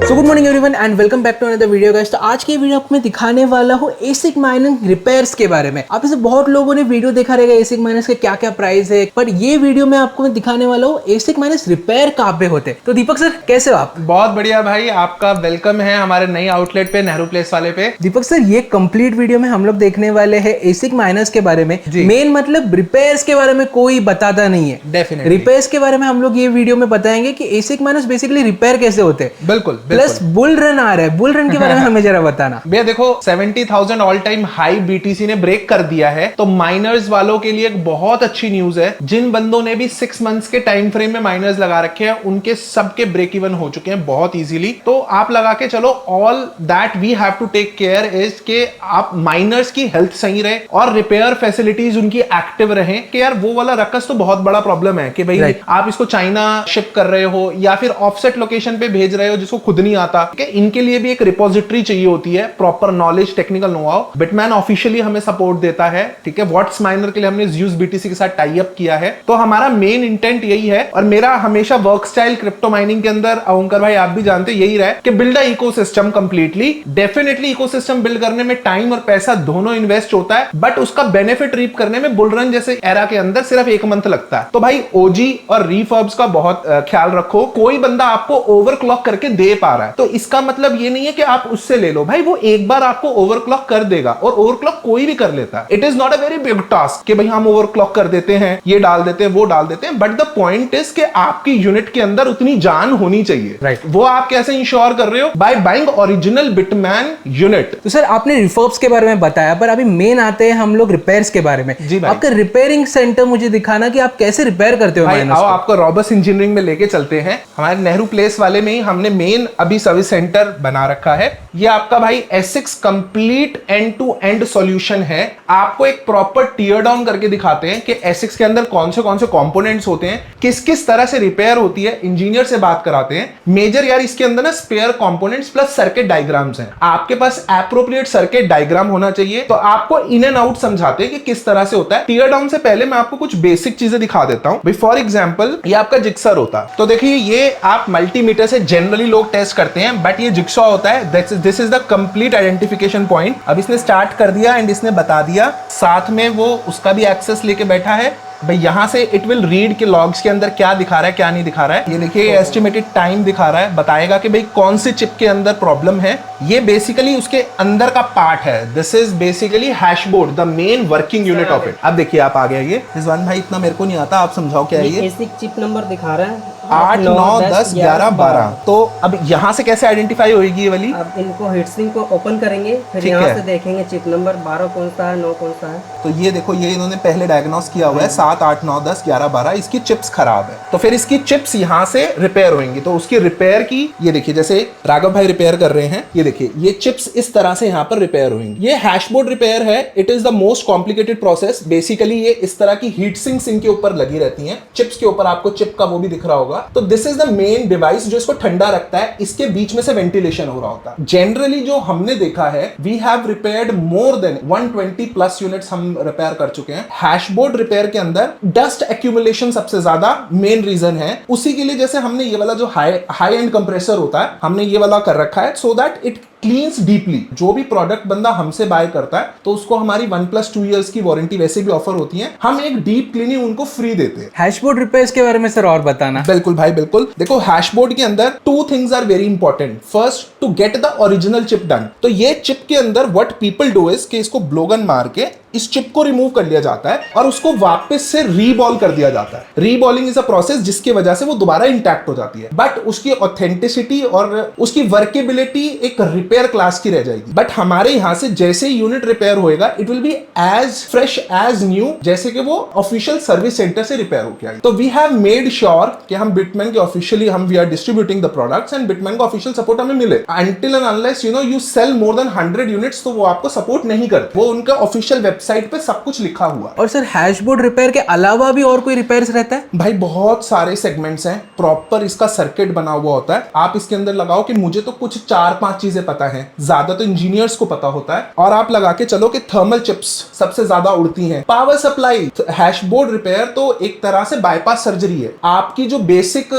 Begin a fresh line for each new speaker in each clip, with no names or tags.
So good morning everyone and welcome back to another video guys. तो आज की video आपको मैं दिखाने वाला हूँ एसिक माइनस रिपेयर्स के बारे में। आप इसे बहुत लोगों ने वीडियो देखा रहेगा एसिक माइनस के क्या क्या प्राइस है, पर ये वीडियो में आपको मैं दिखाने वाला हूँ एसिक माइनस रिपेयर कहाँ पे होते हैं। तो दीपक सर कैसे हो आप?
बहुत बढ़िया भाई, आपका वेलकम है हमारे नई आउटलेट पे, नेहरू प्लेस वाले पे।
दीपक सर ये कंप्लीट वीडियो में हम लोग देखने वाले हैं एसिक माइनस के बारे में। मेन मतलब रिपेयर्स के बारे में कोई बताता नहीं है।
डेफिनेटली
रिपेयर्स के बारे में हम लोग ये वीडियो में बताएंगे कि एसिक माइनस बेसिकली रिपेयर कैसे होते हैं।
बिल्कुल
प्लस बुल रन आ रहा है, बुल रन के बारे में हमें जरा बताना।
भैया देखो 70,000 ऑल टाइम हाई बीटीसी ने ब्रेक कर दिया है, तो माइनर्स वालों के लिए एक बहुत अच्छी न्यूज है। जिन बंदों ने भी 6 मंथ्स के टाइम फ्रेम में माइनर्स लगा रखे हैं उनके सबके ब्रेक इवन हो चुके हैं बहुत इजीली। तो आप लगा के चलो, all that we have to take care is के आप माइनर्स की हेल्थ सही रहे और रिपेयर फैसिलिटीज उनकी एक्टिव रहे। कि यार वो वाला रकस तो बहुत बड़ा प्रॉब्लम है कि भाई आप इसको चाइना शिप कर रहे हो या फिर ऑफसेट लोकेशन पे भेज रहे हो जिसको खुद नहीं आता। इनके लिए भी एक रिपोजिटरी चाहिए होती है, proper knowledge, technical know how. Whitman officially हमें सपोर्ट देता है, ठीक है। व्हाट्स माइनर के लिए हमने ज़्यूस बीटीसी के साथ टाई अप किया है। तो हमारा मेन इंटेंट यही है, और मेरा हमेशा वर्क स्टाइल क्रिप्टो माइनिंग के अंदर, ओंकार भाई आप भी जानते यही रहा है कि build a ecosystem completely. Definitely ecosystem build करने में टाइम और पैसा दोनों इन्वेस्ट होता है, बट उसका बेनिफिट रीप करने में बुल रन जैसे एरा के अंदर सिर्फ 1 मंथ लगता है। तो भाई ओजी और रीफर्ब्स का बहुत ख्याल रखो। कोई बंदा आपको ओवरक्लॉक करके दे पा रहा है तो इसका मतलब ये नहीं है कि आप उससे ले लो। भाई वो एक बार आपको ओवरक्लॉक कर देगा, और ओवरक्लॉक कोई भी कर लेता है। It is not a very big task कि भाई हम ओवरक्लॉक कर देते हैं, ये डाल देते हैं, वो डाल देते हैं। बट द पॉइंट इज कि आपकी यूनिट के अंदर उतनी जान होनी चाहिए, राइट। वो आप कैसे इंश्योर कर रहे हो? By buying original Whitman unit.
तो सर आपने रिफर्ब्स के बारे में बताया, पर अभी मेन आते हैं हम लोग रिपेयर्स के बारे में।
जी भाई,
आपका रिपेयरिंग सेंटर मुझे दिखाना कि आप कैसे रिपेयर करते हो।
भाई आओ आपको रॉबस इंजीनियरिंग में लेके चलते हैं। हमारे नेहरू प्लेस वाले में ही हमने मेन अभी सर्विस सेंटर बना रखा है। ये आपका भाई ASICs complete end to end solution है। आपको एक प्रॉपर टीयर डाउन करके दिखाते हैं कि एसिक्स के अंदर कौन से कंपोनेंट्स होते हैं, किस किस तरह से रिपेयर होती है। इंजीनियर से बात कराते हैं। मेजर यार इसके अंदर ना spare components plus circuit diagrams हैं। आपके पास एप्रोप्रिएट सर्किट डायग्राम होना चाहिए। तो आपको इन एंड आउट समझाते हैं कि किस तरह से होता है। टीयर डाउन से पहले मैं आपको कुछ बेसिक चीजें दिखा देता हूं। फॉर एग्जांपल ये आपका जिक्सर होता है, तो देखिए ये आप मल्टीमीटर से जनरली लोग टेस्ट करते हैं, बट ये जिक्सॉ होता है। This is the complete identification point. अब इसने स्टार्ट कर दिया एंड इसने बता दिया, साथ में वो उसका भी एक्सेस लेके बैठा है। भाई यहां से इट विल रीड के लॉग्स के अंदर क्या दिखा रहा है क्या नहीं दिखा रहा है। ये देखिए एस्टिमेटेड टाइम दिखा रहा है, बताएगा कि भाई कौन सी चिप के अंदर प्रॉब्लम है। ये बेसिकली उसके अंदर का पार्ट है। This is basically hashboard, the main working unit of it. अब देखिए आप आ गए, ये रिजवान भाई इतना मेरे को नहीं आता, आप समझाओ क्या है ये।
एसिक चिप नंबर दिखा रहा है
8, 9, 10, 11, 12। तो अब यहाँ से कैसे आइडेंटिफाई होगी ये वाली?
अब इनको हीटसिंक को ओपन करेंगे, फिर यहाँ से देखेंगे चिप नंबर 12 कौन सा है, 9 कौन सा है।
तो ये देखो, ये इन्होंने पहले डायग्नोस किया हुआ है 7, 8, 9, 10, 11, 12। इसकी चिप्स खराब है, तो फिर इसकी चिप्स यहाँ से रिपेयर होंगी। तो उसकी रिपेयर की ये देखिए, जैसे राघव भाई रिपेयर कर रहे हैं, ये देखिए ये चिप्स इस तरह से यहाँ पर रिपेयर होंगी। ये हैशबोर्ड रिपेयर है। It is the most complicated process. Basically ये इस तरह की हीट सिंक्स इनके ऊपर लगी रहती हैं। चिप्स के ऊपर आपको चिप का वो भी दिख रहा होगा। तो this is the main device जो इसको ठंडा रखता है। इसके बीच में से वेंटिलेशन हो रहा होता है। जनरली जो हमने देखा है, we have repaired more than 120 plus units हम रिपेयर कर चुके हैं। हैशबोर्ड रिपेयर के अंदर डस्ट एक्यूमुलेशन सबसे ज्यादा मेन रीजन है। उसी के लिए जैसे हमने ये वाला जो हाई एंड कंप्रेसर होता है, हमने ये वाला कर रखा है, so that it cleans deeply. जो भी प्रोडक्ट बंदा हमसे बाय करता है तो उसको हमारी 1+2 इयर्स की वारंटी वैसे भी ऑफर होती है। हम एक डीप क्लीनिंग उनको फ्री देते हैं।
हैशबोर्ड रिपेयर्स के बारे में सर और बताना।
बिल्कुल भाई बिल्कुल। देखो हैशबोर्ड के अंदर 2 things are very important. First, to get the original chip done. तो ये चिप के अंदर व्हाट पीपल डू इज कि इसको ब्लोगन मार के इस चिप को रिमूव कर लिया जाता है और उसको वापस से रीबॉल कर दिया जाता है। रीबॉलिंग इज अ प्रोसेस जिसकी वजह से वो दोबारा इंटैक्ट हो जाती है, बट उसकी ऑथेंटिसिटी और उसकी वर्केबिलिटी एक रिपेयर क्लास की रह जाएगी। बट हमारे यहां से जैसे यूनिट रिपेयर होएगा, it will be as fresh as new, जैसे कि वो ऑफिशियल सर्विस सेंटर से रिपेयर होकर आई। तो वी हैव मेड श्योर कि हम बिटमैन के officially we are distributing the products and Bitmain का ऑफिशियल सपोर्ट हमें मिले। Until and unless you sell more than 100 units, तो वो आपको सपोर्ट नहीं करते। वो उनका ऑफिशियल वेबसाइट पे सब कुछ लिखा हुआ।
और सर हैशबोर्ड रिपेयर के अलावा भी और कोई रिपेयर्स रहता है?
भाई बहुत सारे सेगमेंट्स हैं। प्रॉपर इसका सर्किट बना हुआ होता है। आप इसके अंदर लगाओ कि मुझे तो कुछ 4-5 चीजें पता पता है, ज्यादा तो इंजीनियर्स को पता होता है। और आप लगा के चलो कि थर्मल चिप्स सबसे ज्यादा उड़ती हैं। पावर सप्लाई, हैशबोर्ड रिपेयर तो एक तरह से बाईपास सर्जरी है। आपकी जो बेसिक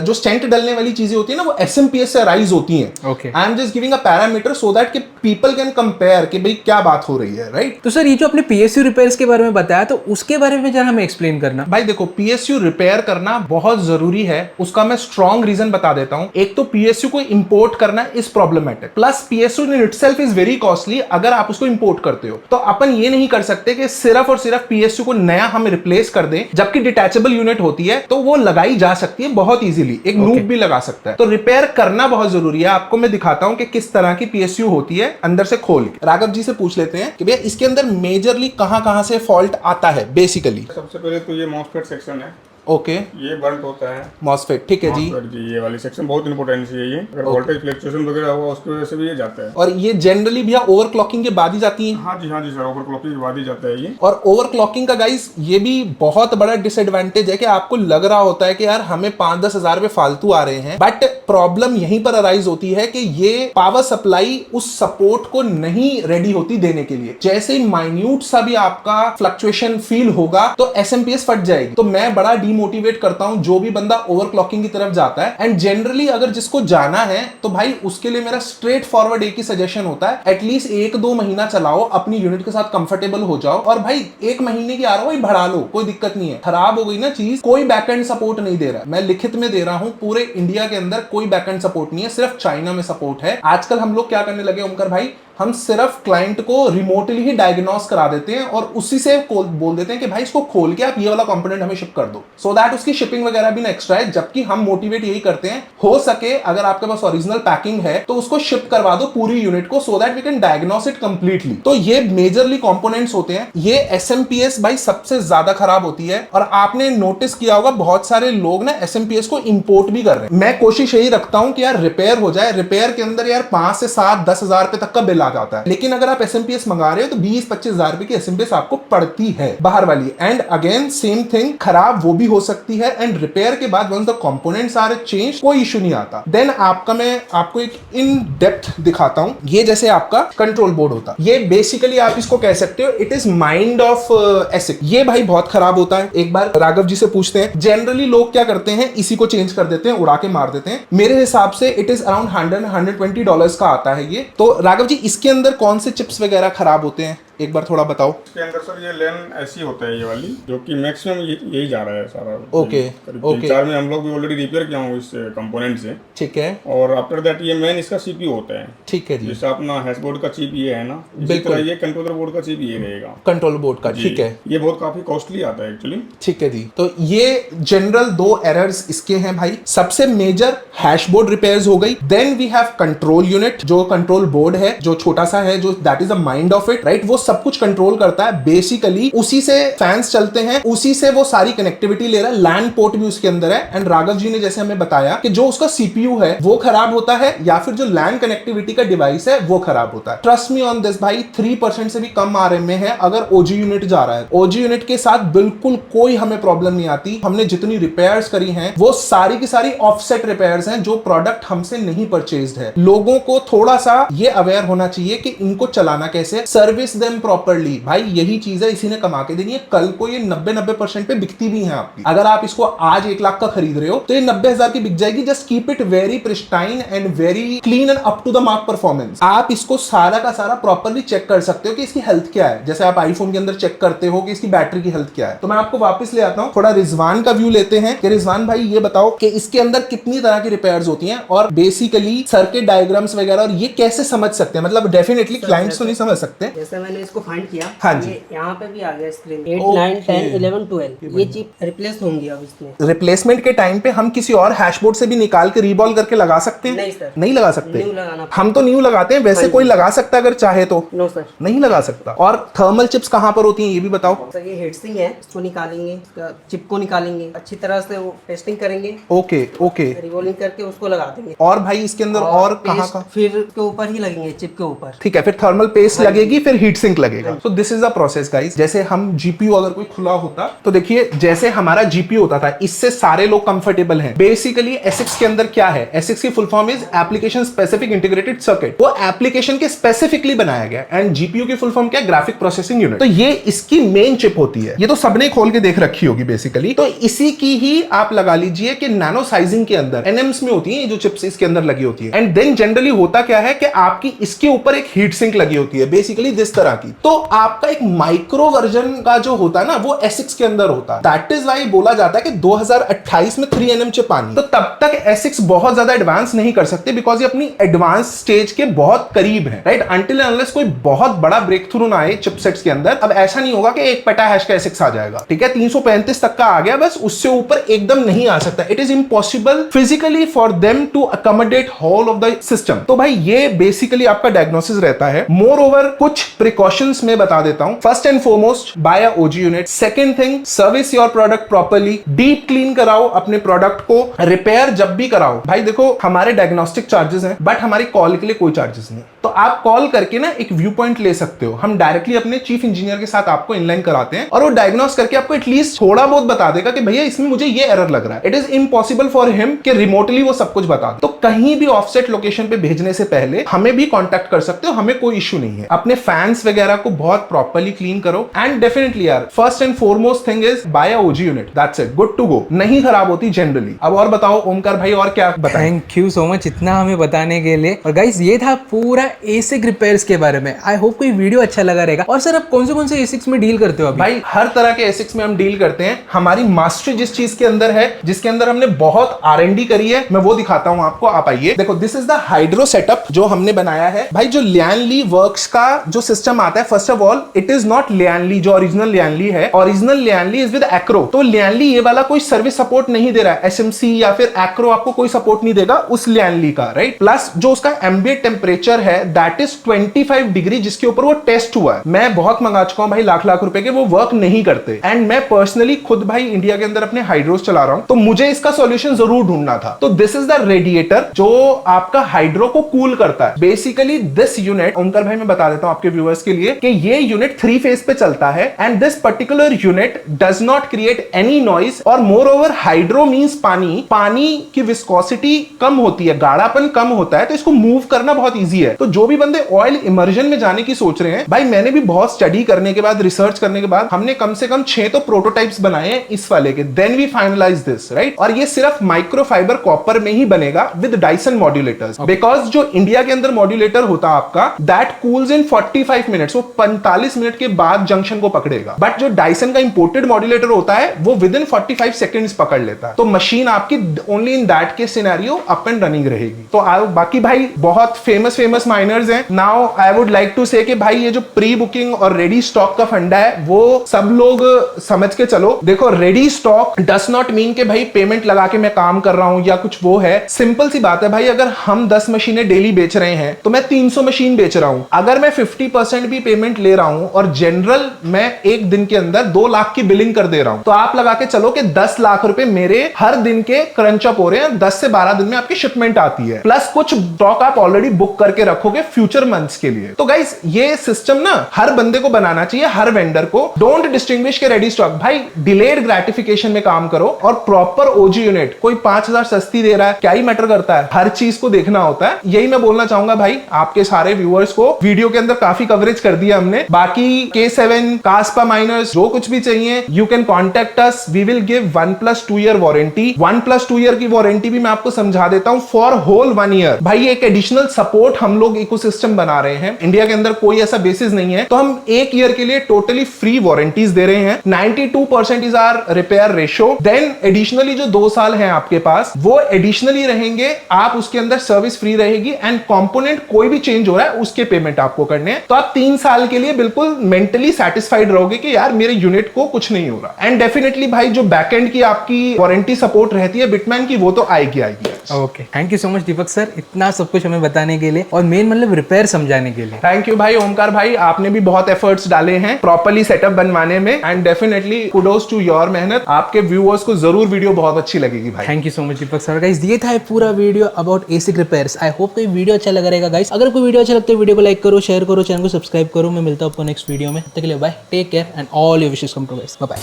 जो स्टेंट डलने वाली चीजें होती है ना, वो SMPS से अराइज होती हैं।
Okay.
I am just giving a parameter so that कि पीपल कैन कंपेयर कि भाई क्या बात हो रही है, राइट?
तो सर ये जो आपने PSU रिपेयर्स के बारे में बताया, तो उसके बारे में जरा हमें एक्सप्लेन करना।
भाई देखो, PSU रिपेयर करना बहुत जरूरी है। उसका मैं स्ट्रॉन्ग रीजन बता देता हूं। एक तो PSU को इंपोर्ट करना is problematic, plus PSU in itself is very costly अगर आप उसको इंपोर्ट करते हो। तो अपन ये नहीं कर सकते कि सिर्फ और सिर्फ PSU को नया हम रिप्लेस कर दें, जबकि डिटैचेबल यूनिट होती है तो वो लगाई जा सकती है बहुत इजीली। एक नूब भी लगा सकता है। तो रिपेयर करना बहुत जरूरी है। आपको मैं दिखाता हूं कि किस तरह की PSU होती है अंदर से खोल के। राघव जी से पूछ लेते हैं कि भैया इसके अंदर मेजरली कहां से फॉल्ट आता है बेसिकली।
सबसे पहले तो ये मॉसफेट सेक्शन है।
ओके,
ये बल्ट होता है
मॉसफेट, ठीक है जी।
MOSFET जी, ये वाली सेक्शन बहुत इंपॉर्टेंट है। ये अगर वोल्टेज फ्लक्चुएशन वगैरह हुआ उसकी वजह से भी ये जाता है।
और ये जनरली भैया ओवरक्लॉकिंग के बाद ही जाती है।
हाँ जी सर, ओवरक्लॉकिंग के बाद ही जाता है ये।
और ओवरक्लॉकिंग का गाइस ये भी बहुत बड़ा डिसएडवांटेज है कि आपको लग रहा होता है कि यार हमें 5-10 हजार रुपए फालतू आ रहे हैं, बट प्रॉब्लम यहीं पर अराइज होती है कि ये पावर सप्लाई उस सपोर्ट को नहीं रेडी होती देने के लिए। जैसे ही माइन्यूट सा भी आपका फ्लक्चुएशन फील होगा तो SMPS फट जाएगी। तो मैं बड़ा डीमोटिवेट करता हूं जो भी बंदा ओवरक्लॉकिंग की तरफ जाता है। एंड जनरली अगर जिसको जाना है तो भाई उसके लिए मेरा स्ट्रेट फॉरवर्ड एक ही सजेशन होता है, एटलीस्ट 1-2 महीना चलाओ, अपनी यूनिट के साथ कंफर्टेबल हो जाओ। और भाई 1 महीने की ROI बढ़ा लो, कोई दिक्कत नहीं है। खराब हो गई ना चीज, कोई बैकएंड सपोर्ट नहीं दे रहा। मैं लिखित में दे रहा हूं, पूरे इंडिया के अंदर कोई बैकएंड सपोर्ट नहीं है, सिर्फ चाइना में सपोर्ट है। आजकल हम लोग क्या करने लगे ओमकर भाई, हम सिर्फ क्लाइंट को रिमोटली ही डायग्नोस करा देते हैं और उसी से बोल देते हैं कि भाई इसको खोल के आप ये वाला कंपोनेंट हमें शिप कर दो, सो दैट उसकी शिपिंग वगैरह भी ना एक्स्ट्रा है। जबकि हम मोटिवेट यही करते हैं, हो सके अगर आपके पास ओरिजिनल पैकिंग है तो उसको शिप करवा दो पूरी यूनिट को, so that we can diagnose it completely. तो ये मेजरली कंपोनेंट्स होते हैं। ये SMPS भाई सबसे ज्यादा खराब होती है। और आपने नोटिस किया होगा बहुत सारे लोग ना SMPS को इंपोर्ट भी कर रहे हैं। मैं कोशिश यही रखता हूं कि यार रिपेयर हो जाए। रिपेयर के अंदर यार 5 से 7-10 हजार रुपए तक का बिल आ जाता है, लेकिन अगर आप SMPS मंगा रहे हो तो 20-25 हजार रुपए की SMPS आपको पड़ती है बाहर वाली। एंड अगेन सेम थिंग, खराब वो भी हो सकती है। एंड रिपेयर के बाद once the components are change, कोई इशू नहीं आता। देन मैं आपको एक इन डेप्थ दिखाता हूं। ये जैसे आपका कंट्रोल बोर्ड होता है, ये बेसिकली आप इसको कह सकते हो it is mind of ASIC। ये भाई बहुत खराब होता है। एक बार राघव जी से पूछते हैं। जनरली लोग क्या करते हैं, इसी को चेंज कर देते हैं, उड़ा के मार देते हैं। मेरे हिसाब से इट इज अराउंड $100-120 का आता है ये। तो राघव जी इसके अंदर कौन से चिप्स वगैरह खराब होते हैं, एक बार थोड़ा बताओ।
इसके अंदर सर ये लेन ऐसी होता है, ये वाली, जो कि मैक्सिमम यही जा रहा है सारा।
Okay, okay.
4 में हम लोग भी ऑलरेडी रिपेयर किया हूँ इस कंपोनेंट से, ठीक
है।
और आफ्टर दैट ये मेन इसका CPU होता है,
ठीक है जी।
जैसे अपना हैशबोर्ड का चिप ये है ना,
बिल्कुल
ये कंट्रोलर बोर्ड का चिप ये रहेगा,
कंट्रोल बोर्ड का, ठीक है।
ये बहुत काफी कॉस्टली आता है एक्चुअली,
ठीक है जी। तो ये जनरल 2 एरर्स इसके हैं भाई। सबसे मेजर हैशबोर्ड रिपेयर्स हो गई। Then we have control unit, जो कंट्रोल बोर्ड है, जो छोटा सा है, जो that is the mind of it, right. वो सब कुछ कंट्रोल करता है बेसिकली, उसी से फैंस चलते हैं, उसी से वो सारी कनेक्टिविटी ले रहा है। लैन पोर्ट भी उसके अंदर है। एंड राघव जी ने जैसे हमें बताया कि जो उसका CPU है वो खराब होता है, या फिर जो लैन कनेक्टिविटी का डिवाइस है वो खराब होता है। ट्रस्ट मी ऑन दिस भाई, 3% से भी कम RMA में है अगर OG यूनिट जा रहा है। OG यूनिट के साथ बिल्कुल कोई हमें प्रॉब्लम नहीं आती। हमने जितनी रिपेयर्स करी हैं वो सारी की सारी ऑफसेट रिपेयर्स हैं, जो प्रोडक्ट हमसे नहीं परचेज्ड है। लोगों को थोड़ा सा ये अवेयर होना चाहिए कि इनको चलाना कैसे, सर्विस देम प्रॉपर्ली। भाई यही चीज है, इसी ने कमा के देनी है। कल को ये 90% पे बिकती भी है आपकी। अगर आप इसको आज 1 लाख का खरीद रहे हो तो ये 90 हजार की बिक जाएगी। Just keep it very pristine and very clean and up to the mark performance. आप इसको सारा का सारा प्रॉपर्ली चेक कर सकते हो कि इसकी हेल्थ क्या है, जैसे आप आईफोन के अंदर चेक करते हो कि इसकी बैटरी की हेल्थ क्या है। तो मैं आपको वापस ले आता हूं, थोड़ा रिजवान का व्यू लेते हैं कि रिजवान भाई ये बताओ कि इसके अंदर कितनी तरह की रिपेयर्स होती हैं और बेसिकली सर्किट डायग्राम्स वगैरह, और ये कैसे समझ सकते हैं। मतलब डेफिनेटली क्लाइंट्स तो नहीं समझ सकते।
जैसे मैंने इसको फाइंड किया,
हाँ जी,
यहाँ पे भी आ गया स्क्रीन 8, 9, 10, 11, 12 ये चिप रिप्लेस होंगी अब इसमें।
रिप्लेसमेंट के टाइम पे हम किसी और हैशबोर्ड से भी निकाल के रीबॉल करके लगा सकते हैं?
नहीं सर,
नहीं लगा सकते।
न्यू लगाना,
हम तो न्यू लगाते हैं। वैसे कोई लगा सकता है अगर चाहे तो?
नो सर,
नहीं लगा सकता। और थर्मल चिप्स कहाँ पर होती हैं ये भी बताओ।
सर ये हीट सिंक है, इसको निकालेंगे, इसका चिप को निकालेंगे, अच्छी तरह से वो टेस्टिंग करेंगे।
Okay, okay.
रिवॉल्विंग करके उसको लगा देंगे।
और भाई इसके अंदर और कहाँ का?
फिर के ऊपर ही लगेंगे, चिप के ऊपर।
ठीक है, फिर थर्मल पेस्ट लगेगी, फिर हीट सिंक सिंक लगेगा। तो this is the process guys. जैसे हम जीपीयू अगर कोई खुला होता तो देखिए जैसे हमारा जीपीयू होता था, इससे सारे लोग कंफर्टेबल हैं। बेसिकली एसिक्स के अंदर क्या है, एसिक्स की full form is application specific integrated circuit. वो एप्लीकेशन के स्पेसिफिकली बनाया गया। एंड जीपीयू की फुल फॉर्म क्या है, ग्राफिक प्रोसेसिंग यूनिट। तो ये इसकी मेन चिप होती है। ये तो सबने खोल के देख रखी होगी बेसिकली। तो इसी की ही आप लगा लीजिए कि नैनो साइजिंग के अंदर एनएम्स में होती है जो चिप्स इसके अंदर लगी होती है। एंड देन जनरली होता क्या है कि आपकी इसके ऊपर एक हीट सिंक लगी होती है बेसिकली दिस तरह की। तो आपका एक माइक्रो वर्जन का जो होता है ना वो एसिक्स के अंदर होता है। दैट इज व्हाई बोला जाता है कि 2028 में 3nm चिप आनी। तो तब तक एसिक्स बहुत ज्यादा एडवांस नहीं कर सकते बिकॉज ये अपनी एडवांस स्टेज के बहुत करीब है, राइट। अनटिल अनलेस कोई बहुत बड़ा ब्रेक थ्रू ना आए चिपसेट्स के अंदर। अब ऐसा नहीं होगा कि एक पेटाहैश का एसिक्स आ जाएगा, ठीक है, 335 तक का आ गया बस, उससे ऊपर एकदम नहीं आ सकता। It is impossible physically for them to accommodate whole of the system. तो भाई ये बेसिकली आपका डायग्नोसिस रहता है। मोर ओवर कुछ प्रिकॉशंस में बता देता हूं। First and foremost buy a OG unit. Second thing, service your product properly. Deep clean कराओ अपने प्रोडक्ट को। रिपेयर जब भी कराओ, भाई देखो हमारे डायग्नोस्टिक चार्जेस हैं बट हमारी कॉल के लिए कोई चार्जेस नहीं। तो आप कॉल करके ना एक व्यू पॉइंट ले सकते हो। हम डायरेक्टली अपने चीफ इंजीनियर के साथ आपको इनलाइन कराते हैं और वो डायग्नोस करके आपको एटलीस्ट थोड़ा बहुत बता देगा कि भैया इसमें मुझे ये एरर लग रहा है। It is impossible for him कि रिमोटली वो सब कुछ बता दे। तो कहीं भी ऑफसेट लोकेशन पे भेजने से पहले हमें भी कांटेक्ट कर सकते हो, हमें कोई इशू नहीं है। अपने फैंस वगैरह को बहुत प्रॉपर्ली क्लीन करो। एंड डेफिनेटली यार first and foremost thing is buy a OG unit. That's it, good to go. नहीं खराब होती जनरली। अब और बताओ ओमकार भाई और क्या बताएं?
थैंक यू सो मच इतना हमें बताने के लिए। और गाइस ये था पूरा एसिक रिपेयर्स के बारे में। आई होप कोई वीडियो अच्छा लगा रहेगा। और सर आप कौन से एसिक्स में डील करते हो अभी?
भाई हर तरह के एसिक्स में हम डील करते हैं। हमारी मास्टरी जिस चीज के अंदर है, जिसके अंदर हमने बहुत R&D करी है, मैं वो दिखाता हूं आपको। आप आइए देखो, this is the hydro setup जो हमने बनाया है। भाई जो लियानली वर्क्स का जो सिस्टम आता है, first of all it is not Lian Li जो ओरिजिनल लियानली है। Original Lian Li is with Acro. तो लियानली ये वाला कोई सर्विस सपोर्ट नहीं दे रहा है। SMC या फिर एक्रो आपको कोई सपोर्ट नहीं देगा उस लियानली का, राइट। प्लस जो उसका एम्बिएंट टेम्परेचर है दैट इज 25 डिग्री, जिसके ऊपर वो टेस्ट हुआ है। मैं बहुत मंगा चुका हूं भाई लाख रुपए के, वो वर्क नहीं करते। एंड मैं पर्सनली खुद भाई इंडिया के अंदर अपने हाइड्रोस चला रहा हूं, तो मुझे इसका सॉल्यूशन जरूर ढूंढना था। तो दिस इज द रेडिएटर जो आपका हाइड्रो को कूल करता है। बेसिकली दिस यूनिट, ओमकार भाई मैं बता देता हूं आपके व्यूअर्स के लिए कि ये यूनिट 3 फेज पे चलता है। And this particular unit does not create any noise. और मोर ओवर हाइड्रो मींस पानी। पानी की विस्कोसिटी कम होती है, गाढ़ापन कम होता है, तो इसको मूव करना बहुत ईजी है। तो जो भी बंदे ऑयल इमर्जन में जाने की सोच रहे हैं, भाई मैंने भी बहुत स्टडी करने के बाद, रिसर्च करने के बाद हमने कम से कम 6 तो प्रोटोटाइप्स बनाए हैं इस वाले के। Then we finalize this, right. और ये सिर्फ माइक्रोफाइबर कॉपर में ही बनेगा विद डाइसन मॉड्यूलेटर्स। बिकॉज जो इंडिया के अंदर मॉड्यूलेटर होता है आपका, दैट कूल्स इन 45 मिनट्स। वो 45 मिनट के बाद जंक्शन को पकड़ेगा। बट जो डाइसन का इंपोर्टेड मॉड्यूलेटर होता है वो विद इन 45 सेकेंड्स पकड़ लेता है। तो मशीन आपकी only in that case scenario up and running रहेगी। तो बाकी भाई बहुत फेमस माइनर्स हैं। Now I would like to say कि भाई ये जो प्री बुकिंग और रेडी स्टॉक का फंडा है वो सब लोग समझ के चलो। देखो ready stock does not mean कि भाई पेमेंट लगा के मैं काम कर रहा हूं या कुछ वो है। सिंपल सी बात है भाई, अगर हम 10 मशीनें डेली बेच रहे हैं तो मैं 300 मशीन बेच रहा हूं। अगर मैं 50% भी पेमेंट ले रहा हूं और जनरल मैं एक दिन के अंदर 2 लाख की बिलिंग कर दे रहा हूं, तो आप लगा के चलो कि 10 लाख रुपए मेरे हर दिन के क्रंच अप हो रहे हैं। 10 से 12 दिन में आपकी शिपमेंट आती है, प्लस कुछ स्टॉक आप ऑलरेडी बुक करके रखोगे फ्यूचर मंथ्स के लिए। तो गाइस ये सिस्टम ना हर बंदे को बनाना चाहिए, हर वेंडर को। डोंट डिस्टिंग्विश के रेडी स्टॉक। भाई डिलेड ग्रेटिफिकेशन में काम करो और प्रॉपर ओजी यूनिट। कोई 5000 सस्ती दे रहा है, क्या ही मैटर करता है, हर चीज को देखना होता है। यही मैं बोलना चाहूंगा भाई आपके सारे व्यूअर्स को। वीडियो के अंदर काफी कवरेज कर दिया हमने। बाकी K7 कास्पा माइनर्स जो कुछ भी चाहिए you can contact us. We will give 1+2 year warranty. 1+2 year की वारंटी भी मैं आपको समझा देता हूं फॉर होल 1 ईयर। भाई एक एडिशनल सपोर्ट हम लोग इकोसिस्टम बना रहे हैं। इंडिया के अंदर कोई ऐसा बेसिस नहीं है, तो हम 1 ईयर के लिए टोटली फ्री वारंटीज दे रहे हैं। 92% is our repair ratio. Then additionally जो 2 साल हैं आपके पास वो एडिशनली रहेंगे, आप उसके अंदर सर्विस फ्री रहेगी। एंड कंपोनेंट कोई भी चेंज हो रहा है उसके पेमेंट आपको करने हैं। तो आप 3 साल के लिए बिल्कुल मेंटली सेटिस्फाइड रहोगे कि यार मेरे यूनिट को कुछ नहीं हो रहा। एंड डेफिनेटली भाई जो बैकएंड की आपकी वारंटी सपोर्ट रहती है बिटमैन की, वो तो आएगी। Much.
Okay, thank you so much Deepak sir, इतना सब कुछ हमें बताने के लिए और मेन मतलब रिपेयर समझाने के लिए।
थैंक यू भाई ओमकार भाई, आपने भी बहुत एफर्ट्स डाले हैं प्रॉपर्ली सेटअप बनवाने में and definitely kudos to your मेहनत। आपके व्यूअर्स को जरूर वीडियो बहुत अच्छी लगेगी भाई।
Thank you so much Deepak sir. Guys ये था पूरा video about एसिक repairs. I hope कोई वीडियो अच्छा लगा रहेगा गाइस। अगर कोई वीडियो अच्छा लगता है वीडियो को लाइक करो, शेयर करो, चैनल को सब्सक्राइब करो। मैं मिलता हूं आपको नेक्स्ट वीडियो में, तब तक के लिए bye, take care and all your wishes come true, bye bye.